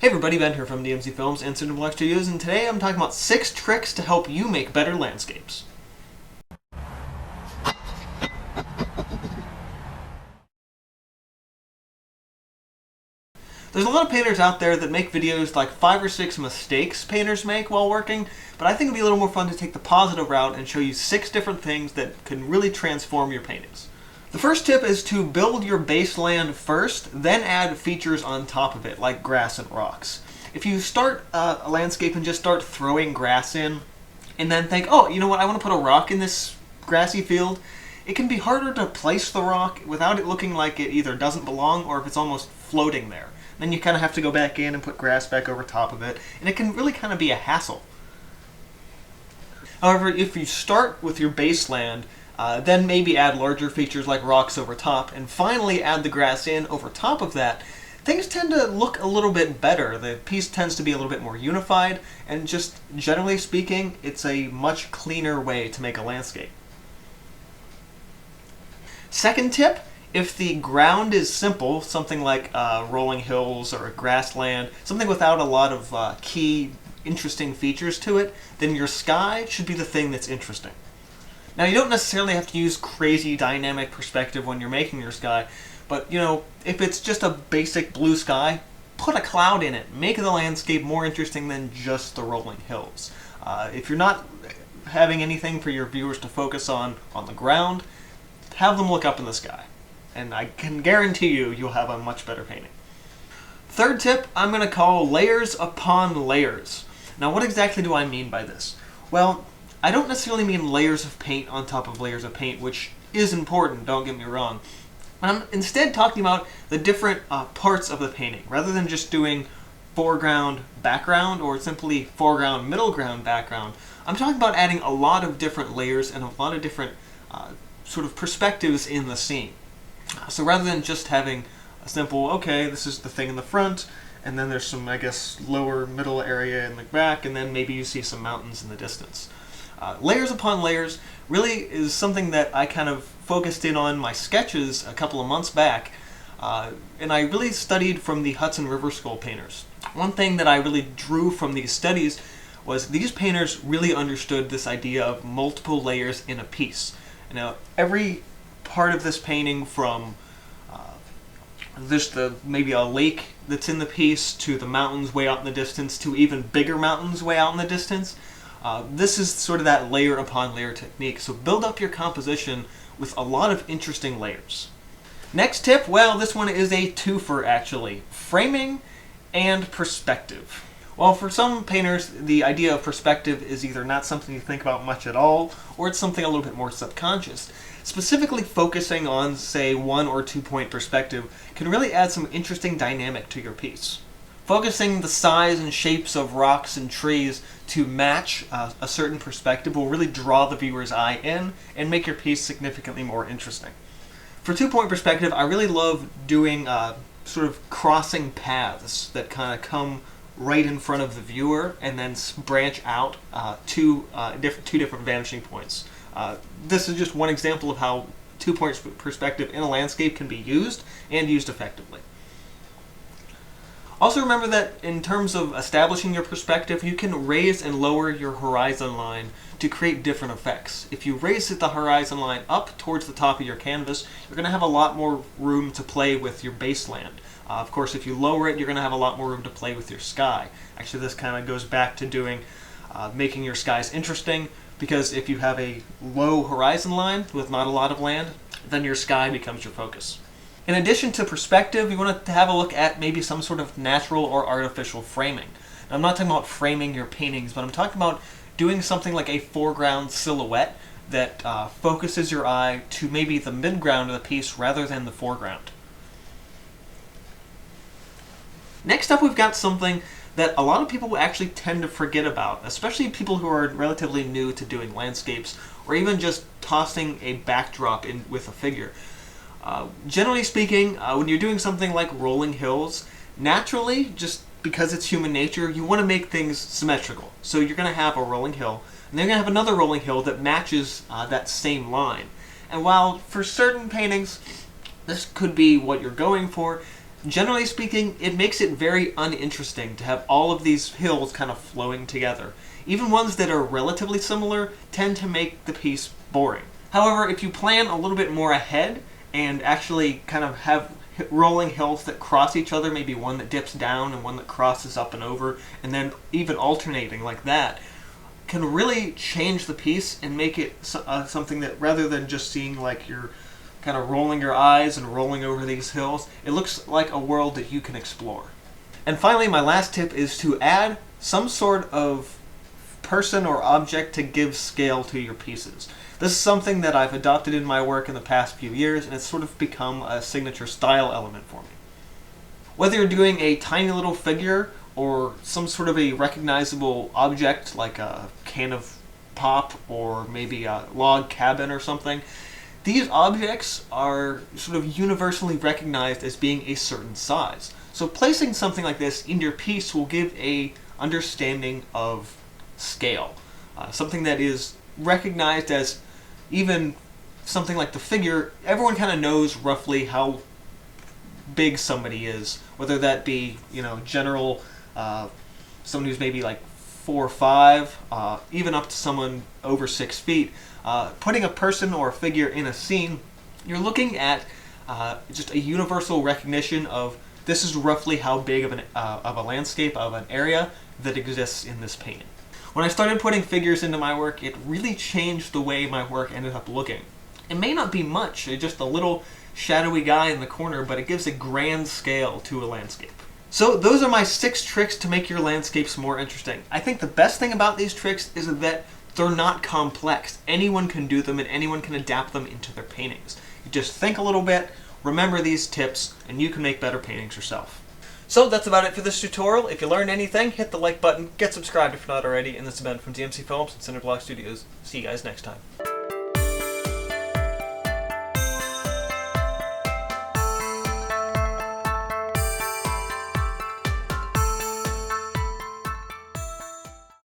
Hey everybody, Ben here from DMC Films and Cinema Black Studios, and today I'm talking about 6 tricks to help you make better landscapes. There's a lot of painters out there that make videos like 5 or 6 mistakes painters make while working, but I think it'd be a little more fun to take the positive route and show you 6 different things that can really transform your paintings. The first tip is to build your baseland first, then add features on top of it, like grass and rocks. If you start a landscape and just start throwing grass in, and then think, oh, you know what, I want to put a rock in this grassy field, it can be harder to place the rock without it looking like it either doesn't belong or if it's almost floating there. Then you kind of have to go back in and put grass back over top of it, and it can really kind of be a hassle. However, if you start with your baseland, then maybe add larger features like rocks over top, and finally add the grass in over top of that, things tend to look a little bit better. The piece tends to be a little bit more unified, and just generally speaking, it's a much cleaner way to make a landscape. Second tip, if the ground is simple, something like rolling hills or a grassland, something without a lot of key, interesting features to it, then your sky should be the thing that's interesting. Now, you don't necessarily have to use crazy dynamic perspective when you're making your sky, but, you know, if it's just a basic blue sky, put a cloud in it. Make the landscape more interesting than just the rolling hills. If you're not having anything for your viewers to focus on the ground, have them look up in the sky. And I can guarantee you'll have a much better painting. Third tip, I'm going to call layers upon layers. Now, what exactly do I mean by this? Well, I don't necessarily mean layers of paint on top of layers of paint, which is important, don't get me wrong. I'm instead talking about the different parts of the painting, rather than just doing foreground, background, or simply foreground, middle ground, background. I'm talking about adding a lot of different layers and a lot of different sort of perspectives in the scene. So rather than just having a simple, okay, this is the thing in the front, and then there's some, I guess, lower middle area in the back, and then maybe you see some mountains in the distance. Layers upon layers really is something that I kind of focused in on my sketches a couple of months back, and I really studied from the Hudson River School painters. One thing that I really drew from these studies was these painters really understood this idea of multiple layers in a piece. Now, every part of this painting, from maybe a lake that's in the piece, to the mountains way out in the distance, to even bigger mountains way out in the distance, this is sort of that layer upon layer technique. So build up your composition with a lot of interesting layers. Next tip, well, this one is a twofer actually. Framing and perspective. Well, for some painters, the idea of perspective is either not something you think about much at all, or it's something a little bit more subconscious. Specifically focusing on, say, 1 or 2 point perspective can really add some interesting dynamic to your piece. Focusing the size and shapes of rocks and trees to match a certain perspective will really draw the viewer's eye in and make your piece significantly more interesting. For 2 point perspective, I really love doing sort of crossing paths that kind of come right in front of the viewer and then branch out to two different vanishing points. This is just one example of how 2 point perspective in a landscape can be used, and used effectively. Also remember that in terms of establishing your perspective, you can raise and lower your horizon line to create different effects. If you raise the horizon line up towards the top of your canvas, you're going to have a lot more room to play with your baseland. Of course, if you lower it, you're going to have a lot more room to play with your sky. Actually, this kind of goes back to making your skies interesting, because if you have a low horizon line with not a lot of land, then your sky becomes your focus. In addition to perspective, you want to have a look at maybe some sort of natural or artificial framing. Now, I'm not talking about framing your paintings, but I'm talking about doing something like a foreground silhouette that focuses your eye to maybe the midground of the piece rather than the foreground. Next up, we've got something that a lot of people actually tend to forget about, especially people who are relatively new to doing landscapes, or even just tossing a backdrop in with a figure. Generally speaking, when you're doing something like rolling hills, naturally, just because it's human nature, you want to make things symmetrical. So you're going to have a rolling hill, and then you're going to have another rolling hill that matches that same line. And while for certain paintings, this could be what you're going for, generally speaking, it makes it very uninteresting to have all of these hills kind of flowing together. Even ones that are relatively similar tend to make the piece boring. However, if you plan a little bit more ahead and actually kind of have rolling hills that cross each other, maybe one that dips down and one that crosses up and over, and then even alternating like that, can really change the piece and make it something that, rather than just seeing like you're kind of rolling your eyes and rolling over these hills, it looks like a world that you can explore. And finally, my last tip is to add some sort of person or object to give scale to your pieces. This is something that I've adopted in my work in the past few years, and it's sort of become a signature style element for me. Whether you're doing a tiny little figure or some sort of a recognizable object like a can of pop or maybe a log cabin or something, these objects are sort of universally recognized as being a certain size. So placing something like this in your piece will give a understanding of scale. Something that is recognized as, even something like the figure, everyone kind of knows roughly how big somebody is, whether that be, general, someone who's maybe like 4 or 5, even up to someone over 6 feet. Putting a person or a figure in a scene, you're looking at just a universal recognition of this is roughly how big of a landscape, of an area that exists in this painting. When I started putting figures into my work, it really changed the way my work ended up looking. It may not be much, just a little shadowy guy in the corner, but it gives a grand scale to a landscape. So those are my 6 tricks to make your landscapes more interesting. I think the best thing about these tricks is that they're not complex. Anyone can do them and anyone can adapt them into their paintings. You just think a little bit, remember these tips, and you can make better paintings yourself. So that's about it for this tutorial. If you learned anything, hit the like button, get subscribed if you're not already, and this has been from DMC Films and Cinderblock Studios. See you guys next time.